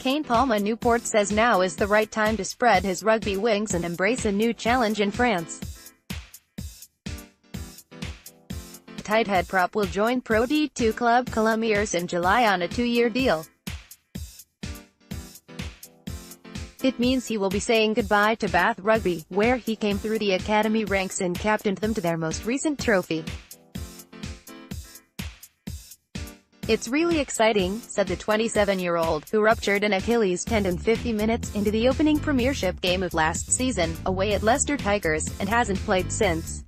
Kane Palma-Newport says now is the right time to spread his rugby wings and embrace a new challenge in France. Tighthead prop will join Pro D2 club Colomiers in July on a 2-year deal. It means he will be saying goodbye to Bath Rugby, where he came through the academy ranks and captained them to their most recent trophy. "It's really exciting," said the 27-year-old, who ruptured an Achilles tendon 50 minutes into the opening Premiership game of last season, away at Leicester Tigers, and hasn't played since.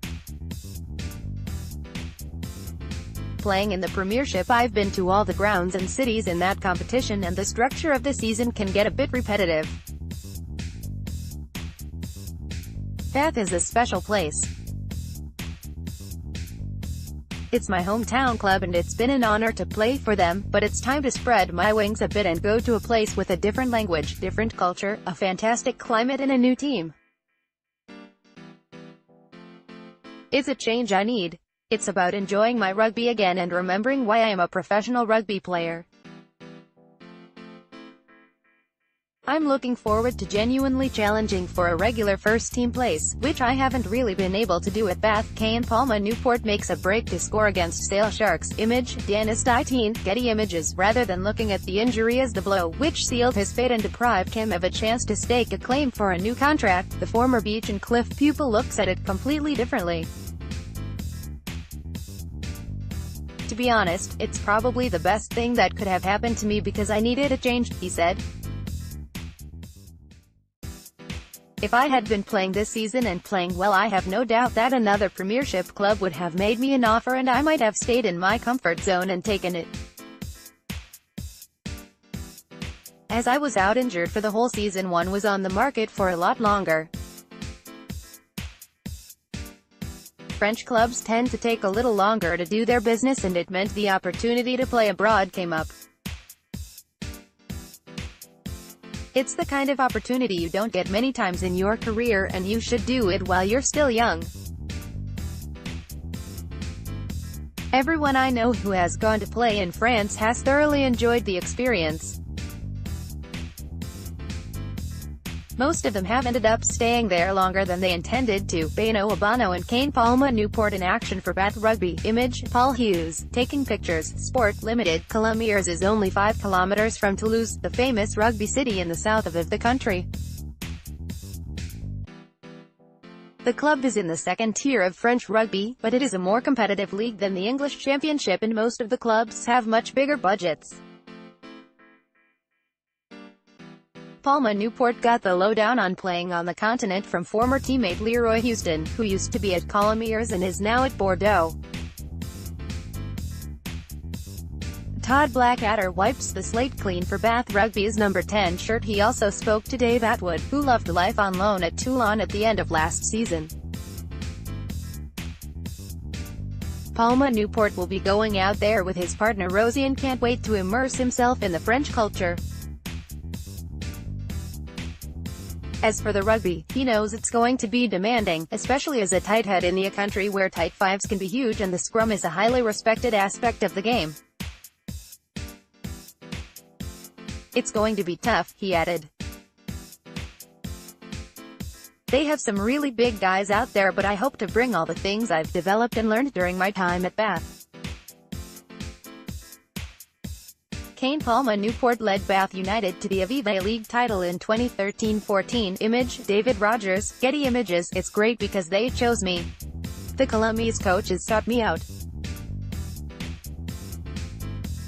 "Playing in the Premiership, I've been to all the grounds and cities in that competition, and the structure of the season can get a bit repetitive. Bath is a special place. It's my hometown club and it's been an honor to play for them, but it's time to spread my wings a bit and go to a place with a different language, different culture, a fantastic climate and a new team. It's a change I need. It's about enjoying my rugby again and remembering why I am a professional rugby player. I'm looking forward to genuinely challenging for a regular first-team place, which I haven't really been able to do at Bath." Kane Palma-Newport makes a break to score against Sale Sharks. Image, Dennis 19, Getty Images. Rather than looking at the injury as the blow which sealed his fate and deprived him of a chance to stake a claim for a new contract, the former Beach and Cliff pupil looks at it completely differently. "To be honest, it's probably the best thing that could have happened to me because I needed a change," he said. "If I had been playing this season and playing well, I have no doubt that another Premiership club would have made me an offer and I might have stayed in my comfort zone and taken it. As I was out injured for the whole season, one was on the market for a lot longer. French clubs tend to take a little longer to do their business and it meant the opportunity to play abroad came up. It's the kind of opportunity you don't get many times in your career and you should do it while you're still young. Everyone I know who has gone to play in France has thoroughly enjoyed the experience. Most of them have ended up staying there longer than they intended to." Beno Abano and Kane Palma-Newport in action for Bath Rugby. Image, Paul Hughes. Taking pictures. Sport Limited. Colomiers is only 5 kilometers from Toulouse, the famous rugby city in the south of the country. The club is in the second tier of French rugby, but it is a more competitive league than the English Championship and most of the clubs have much bigger budgets. Palma-Newport got the lowdown on playing on the continent from former teammate Leroy Houston, who used to be at Colomiers and is now at Bordeaux. Todd Blackadder wipes the slate clean for Bath Rugby's number 10 shirt. He also spoke to Dave Atwood, who loved life on loan at Toulon at the end of last season. Palma-Newport will be going out there with his partner Rosie and can't wait to immerse himself in the French culture. As for the rugby, he knows it's going to be demanding, especially as a tighthead in a country where tight fives can be huge and the scrum is a highly respected aspect of the game. "It's going to be tough," he added. "They have some really big guys out there, but I hope to bring all the things I've developed and learned during my time at Bath." Kane Palma-Newport led Bath United to the Aviva League title in 2013-14. Image, David Rogers. Getty Images. "It's great because they chose me. The Colomiers coaches sought me out.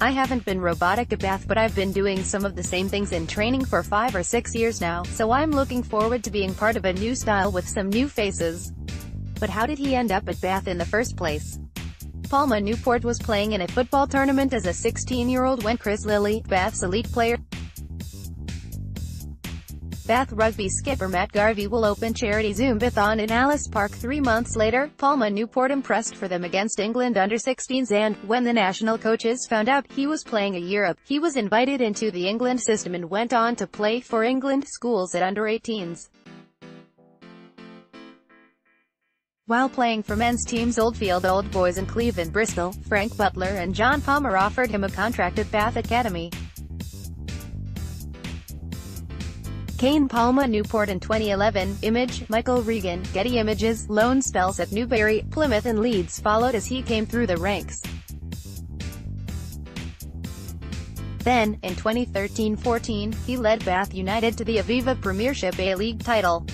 I haven't been robotic at Bath, but I've been doing some of the same things in training for 5 or 6 years now, so I'm looking forward to being part of a new style with some new faces." But how did he end up at Bath in the first place? Palma-Newport was playing in a football tournament as a 16-year-old when Chris Lilly, Bath's elite player, Bath Rugby skipper Matt Garvey will open charity Zumbathon in Alice Park 3 months later. Palma-Newport impressed for them against England under-16s and, when the national coaches found out he was playing a year up, he was invited into the England system and went on to play for England schools at under-18s. While playing for men's teams Oldfield Old Boys and Cleveland Bristol, Frank Butler and John Palmer offered him a contract at Bath Academy. Kane Palma-Newport in 2011, image, Michael Regan, Getty Images, loan spells at Newbury, Plymouth and Leeds followed as he came through the ranks. Then, in 2013-14, he led Bath United to the Aviva Premiership A-League title.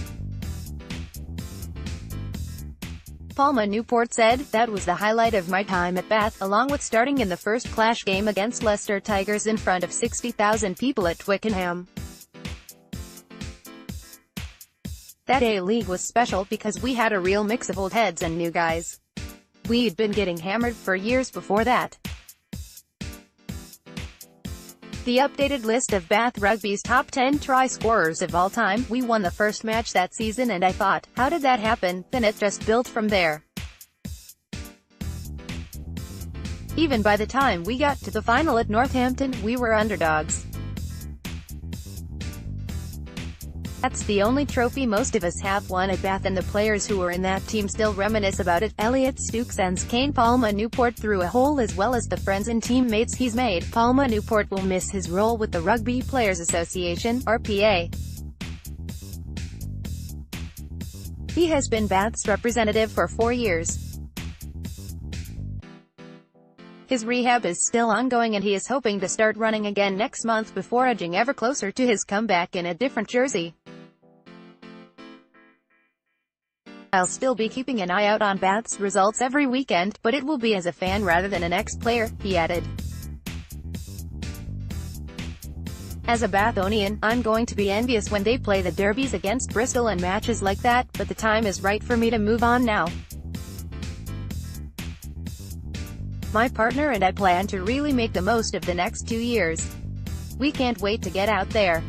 Palma-Newport said, "That was the highlight of my time at Bath, along with starting in the first clash game against Leicester Tigers in front of 60,000 people at Twickenham. That A-League was special because we had a real mix of old heads and new guys. We'd been getting hammered for years before that." The updated list of Bath Rugby's top 10 try scorers of all time. "We won the first match that season and I thought, how did that happen? Then it just built from there. Even by the time we got to the final at Northampton, we were underdogs. That's the only trophy most of us have won at Bath and the players who were in that team still reminisce about it." Elliot Stooks sends Kane Palma-Newport through a hole as well as the friends and teammates he's made. Palma-Newport will miss his role with the Rugby Players Association, RPA. He has been Bath's representative for 4 years. His rehab is still ongoing and he is hoping to start running again next month before edging ever closer to his comeback in a different jersey. "I'll still be keeping an eye out on Bath's results every weekend, but it will be as a fan rather than an ex-player," he added. "As a Bathonian, I'm going to be envious when they play the derbies against Bristol and matches like that, but the time is right for me to move on now. My partner and I plan to really make the most of the next 2 years. We can't wait to get out there."